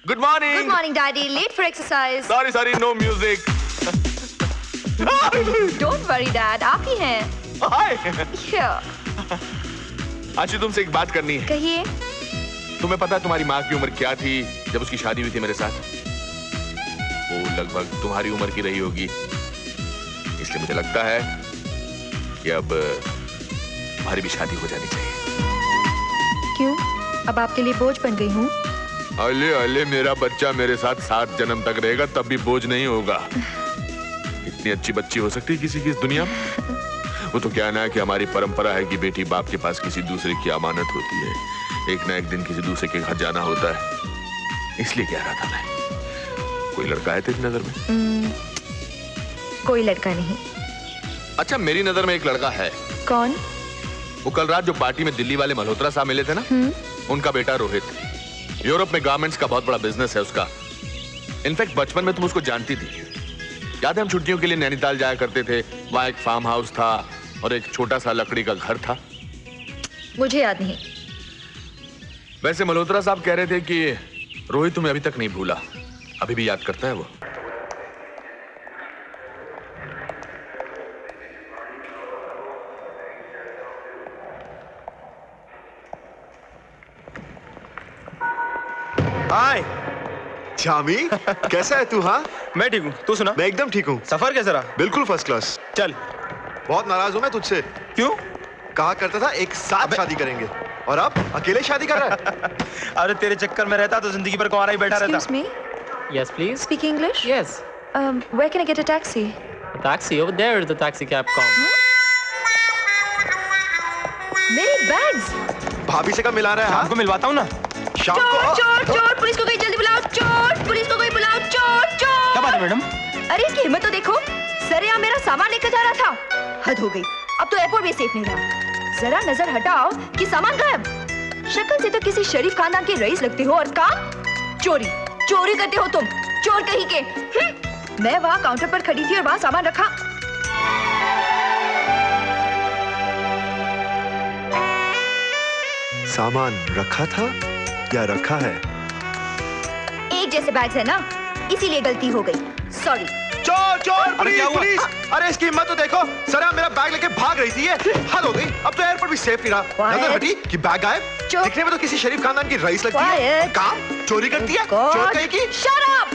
Good morning. Good morning, Daddy. Late for exercise. Sorry, no music. Don't worry, Dad. आप ही हैं. Hi. Yeah. आशी, तुमसे एक बात करनी है. कहिए. तुम्हें पता है तुम्हारी माँ की उम्र क्या थी जब उसकी शादी हुई थी मेरे साथ? वो लगभग तुम्हारी उम्र की रही होगी. इसलिए मुझे लगता है कि अब तुम्हारी भी शादी हो जानी चाहिए. क्यों? अब आपके लिए बोझ बन गई हूँ. अले मेरा बच्चा मेरे साथ 7 जन्म तक रहेगा तब भी बोझ नहीं होगा. इतनी अच्छी बच्ची हो सकती है किसी की इस दुनिया में? वो तो क्या ना है कि हमारी परंपरा है कि बेटी बाप के पास किसी दूसरे की अमानत होती है. एक ना एक दिन किसी दूसरे के घर जाना होता है. इसलिए कह रहा था मैं. कोई लड़का है तेरी नजर में? कोई लड़का नहीं. अच्छा, मेरी नजर में एक लड़का है. कौन? वो कल रात जो पार्टी में दिल्ली वाले मल्होत्रा साहब मिले थे ना, उनका बेटा रोहित. यूरोप में गारमेंट्स का बहुत बड़ा बिजनेस है उसका. इनफैक्ट बचपन में तुम उसको जानती थी. याद है हम छुट्टियों के लिए नैनीताल जाया करते थे. वहां एक फार्म हाउस था और एक छोटा सा लकड़ी का घर था. मुझे याद नहीं. वैसे मल्होत्रा साहब कह रहे थे कि रोहित तुम्हें अभी तक नहीं भूला. अभी भी याद करता है वो. हाय शामी, कैसा है तू? हाँ, मैं ठीक हूँ. तू सुना? मैं एकदम ठीक हूँ. सफर कैसा रहा? बिल्कुल फर्स्ट क्लास. चल. बहुत नाराज हूँ मैं तुझसे. क्यों? कहा करता था एक साथ शादी करेंगे और अब अकेले शादी कर रहा है. अरे तेरे चक्कर में रहता तो जिंदगी भर कुंवारा ही बैठा रहता. Excuse me. Yes, please. Speak English? Yes. Where can I get a taxi? A taxi over there is the taxi cab com. मेरे बैग्स. भाभी से कब मिला रहा है? शाम को मिलवाता हूँ ना. शाम चोर, को? चोर, चोर! पुलिस को कोई जल्दी बुलाओ. चोर! पुलिस को कोई बुलाओ. चोर, चोर! क्या बात है मैडम? अरे इसकी हिम्मत तो देखो. सरेआम मेरा सामान लेकर जा रहा था. हद हो गई. अब तो एयरपोर्ट भी सेफ नहीं रहा. जरा नजर हटाओ कि सामान गायब. शक्ल से तो किसी शरीफ खानदान के रईस लगते हो और काम चोरी. चोरी करते हो तुम. चोर कहीं के. मैं वहाँ काउंटर पर खड़ी थी और वहाँ सामान रखा. सामान रखा था या रखा है? एक जैसे बैग्स है ना, इसीलिए गलती हो गई. सॉरी. चोर, चोर! अरे पुलिस, क्या हुआ? पुलिस! अरे इसकी हिम्मत तो देखो. सर मेरा बैग लेके भाग रही थी. ये हद हो गई. अब तो एयरपोर्ट भी सेफ नहीं रहा. नजर हटी कि बैग गायब. चुप. दिखने में तो किसी शरीफ खानदान की रईस लगती है. Quiet. काम चोरी करती है. God. चोर कहीं की. Shut up!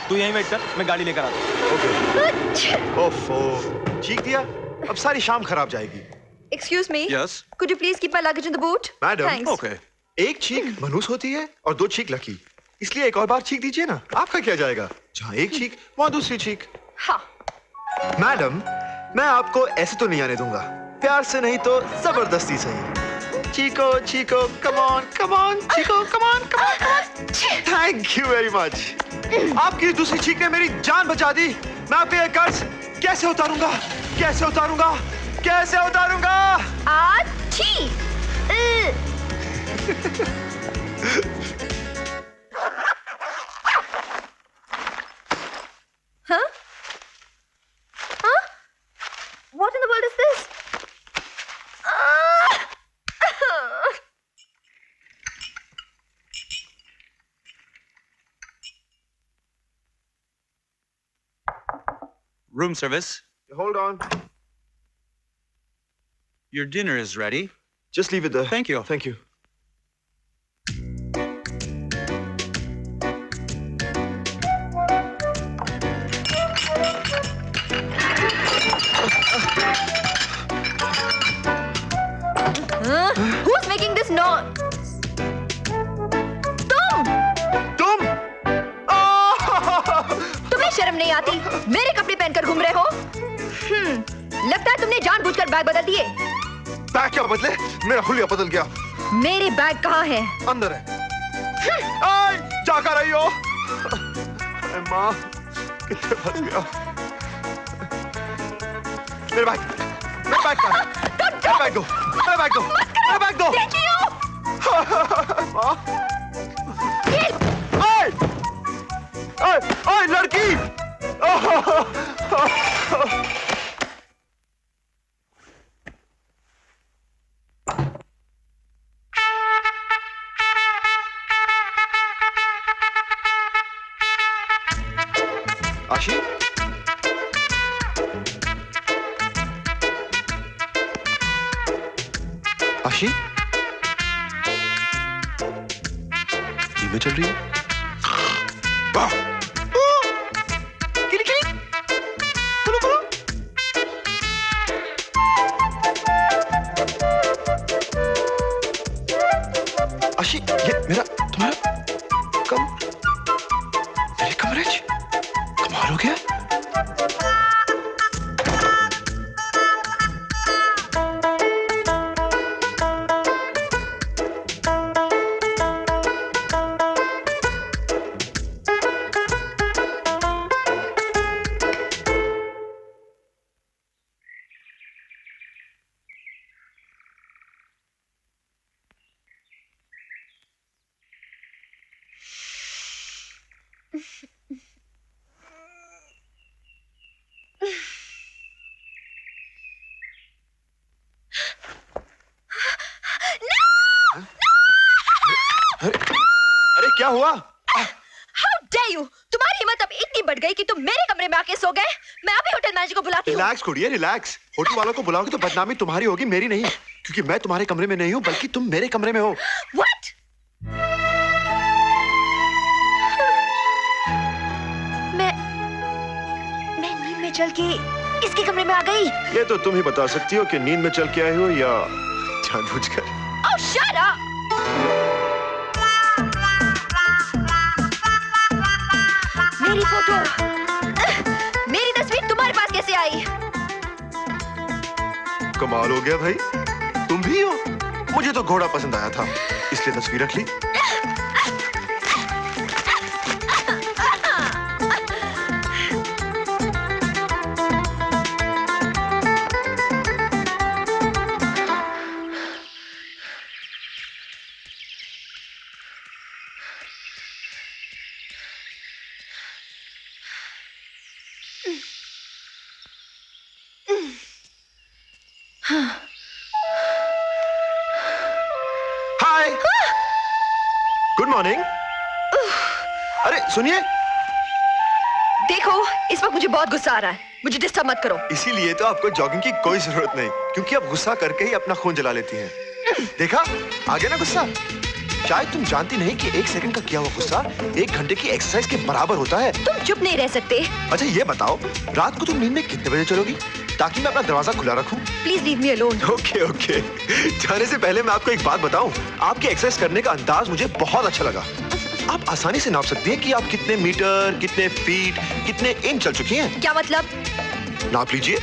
तू यहीं वेट कर, मैं गाड़ी लेकर आता हूँ. ओफो, चीख दिया. अब सारी शाम खराब जाएगी. Excuse me. Yes. Could you please keep my luggage in the boot? Madam. Thanks. Okay. एक चीख मनहूस होती है और 2 चीख लकी. इसलिए एक और बार चीख दीजिए ना. आपका क्या जाएगा? जहाँ एक चीख वहाँ दूसरी चीख. हाँ. मैडम, मैं आपको ऐसे तो नहीं आने दूंगा. प्यार से नहीं तो जबरदस्ती सही. Chikoo, chikoo, come on, chikoo, come on. Thank you very much. आपकी दूसरी चीख ने मेरी जान बचा दी. मैं आपके ये कर्ज कैसे उतारूंगा? आची. Huh? What in the world is this? Room service. Hold on. Your dinner is ready. Just leave it there. Thank you. Thank you. Who's making this noise? तुम्हें शर्म नहीं आती? मेरे कपड़े पहनकर घूम रहे हो? लगता है तुमने जानबूझकर बैग बदल दिए. बैग क्या बदले? मेरा हुलिया बदल गया. मेरे बैग कहाँ है? अंदर है. आय, क्या कर रही हो? अरे माँ, कितने फंस गया. मेरा बैग कहाँ है? मेरा बैग दो. माँ. ओए लड़की. आशी, आशी, धीमे चल रही है। वाह! किली किली, बोलो बोलो। आशी, ये मेरा तुम्हारा मेरे कमरे च कमाल हो गया। अरे क्या हुआ? How dare you? तुम्हारी हिम्मत अब इतनी बढ़ गई कि तुम मेरे कमरे में आके सो गए। मैं अभी होटल मैनेजर को बुलाती हूँ। Relax कुड़िए, relax. होटल वालों को बुलाओगे तो बदनामी तुम्हारी होगी, मेरी नहीं, क्योंकि मैं तुम्हारे कमरे में नहीं हूँ, बल्कि तुम मेरे कमरे में हो। What? मैं नींद में चल के इसके कमरे में आ गई। ये तो तुम ही बता सकती हो कि नींद में चल के आए हो या जानबूझकर। Oh, shut up! मेरी फोटो, मेरी तस्वीर तुम्हारे पास कैसे आई? कमाल हो गया भाई, तुम भी हो। मुझे तो घोड़ा पसंद आया था, इसलिए तस्वीर रख ली। हाय, गुड मॉर्निंग। अरे सुनिए, देखो, इस वक्त मुझे बहुत गुस्सा आ रहा है। मुझे डिस्टर्ब मत करो। इसीलिए तो आपको जॉगिंग की कोई जरूरत नहीं, क्योंकि आप गुस्सा करके ही अपना खून जला लेती हैं। देखा, आ गया ना गुस्सा। शायद तुम जानती नहीं कि 1 सेकंड का किया हुआ गुस्सा 1 घंटे की एक्सरसाइज के बराबर होता है। तुम चुप नहीं रह सकते। अच्छा ये बताओ, रात को तुम नींद में कितने बजे चलोगी, ताकि मैं अपना दरवाजा खुला रखूं? Please leave me alone. Okay okay. जाने से पहले मैं आपको एक बात बताऊं, आपकी एक्सरसाइज करने का अंदाज मुझे बहुत अच्छा लगा। आप आसानी से नाप सकती हैं कि आप कितने मीटर, कितने फीट, कितने इंच चल चुकी हैं। क्या मतलब? नाप लीजिए।